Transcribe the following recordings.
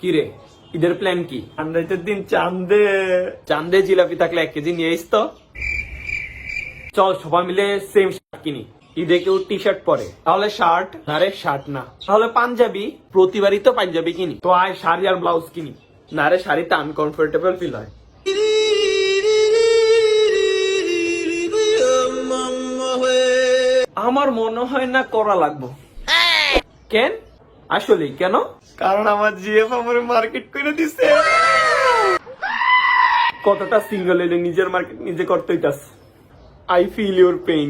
কি রে, ঈদের প্ল্যান কি? চান্দের দিন চান্দে জিলাপি থাকলে 1 কেজি নিয়ে আইস তো। চল সবাই মিলে সেম শার্ট কিনি। ঈদে কেউ টি শার্ট পরে, তাহলে শার্ট। আরে শার্ট না, তাহলে পাঞ্জাবি। প্রতিবারই তো পাঞ্জাবি কিনি, তো আয় শাড়ি আর ব্লাউজ কিনি। না রে, শাড়িতে আনকমফোর্টেবল ফিল হয়। আমার মনে হয় না করা লাগবো। কেন? আসলে কেন? কারণ আমার জিএফ আমার মার্কেট করে দিছে। কতটা সিঙ্গেল এলে নিজের মার্কেট নিজে করতে হইতাছে। I feel your pain.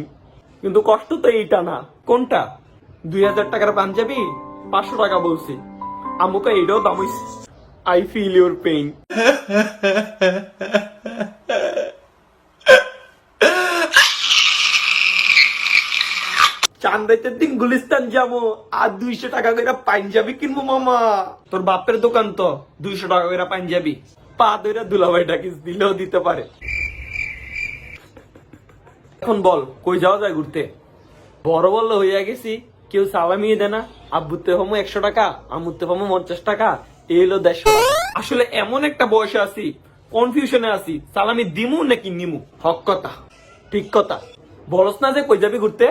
কিন্তু কষ্ট তো এইটা না। কোনটা? 2000 টাকার পাঞ্জাবি 500 টাকা বলছি। আমুকে এইটাও দাম হইছে। I feel your pain. চান্দাইতের দিন গুলিস্তান যাবো আর 200 টাকা করে পাঞ্জাবি কিনবো মামা। তোর বাপের দোকান তো, 200 টাকা করে পাঞ্জাবি। পা ধরে দুলাভাই ডাকিস, দিলেও দিতে পারে। এখন বল কই যাওয়া যায় ঘুরতে? বড় বড় হইয়া গেছি, কেউ সালামি দেয় না। আব্বুতে হমো 100 টাকা, আম্মুতে হমো 50 টাকা, এই হলো 150 টাকা। আসলে এমন একটা বয়সে আছি, কনফিউশনে আছি, সালামি দিমু নাকি নিমু। হক কথা, ঠিক কথা। বলস না যে কই যাবি ঘুরতে?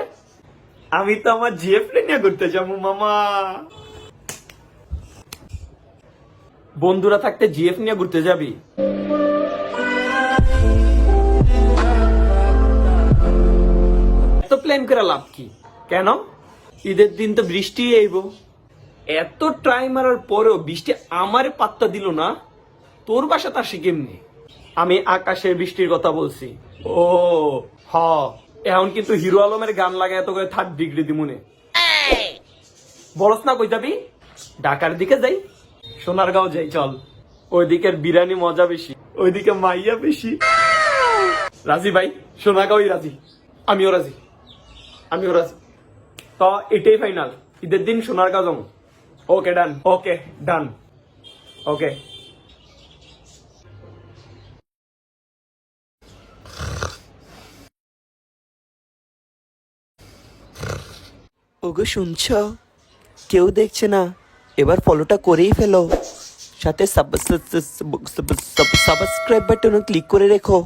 আমি তো আমার জিএফ নিয়ে ঘুরতে যাবো মামা। বন্ধুরা থাকতে জিএফ নিয়ে ঘুরতে যাবি? এত প্ল্যান করে লাভ কি? কেন? ঈদের দিন তো বৃষ্টি আইব। এত ট্রাই মারার পরেও বৃষ্টি আমারে পাত্তা দিল না। তোর বাসা তার সে কেমনি? আমি আকাশের বৃষ্টির কথা বলছি। ও হ, এখন কিন্তু হিরো আলমের গান লাগায় এত করে 3rd ডিগ্রি দিমুনে। বলস না কই যাবি? ঢাকার দিকে যাই, সোনারগাঁও যাই চল। ওইদিকের বিরিয়ানি মজা বেশি, ওইদিকে মাইয়া বেশি। রাজি ভাই? সোনারগাঁওই রাজি। আমিও রাজি, আমিও রাজি। তো এটাই ফাইনাল, ঈদের দিন সোনারগাঁও যাবো। ওকে ডান, ওকে ডান, ওকে। ওগো শুনছ? কেউ দেখছে না, এবার ফলোটা করেই ফেলো, সাথে সাবস্ক্রাইব বাটনও ক্লিক করে রেখো।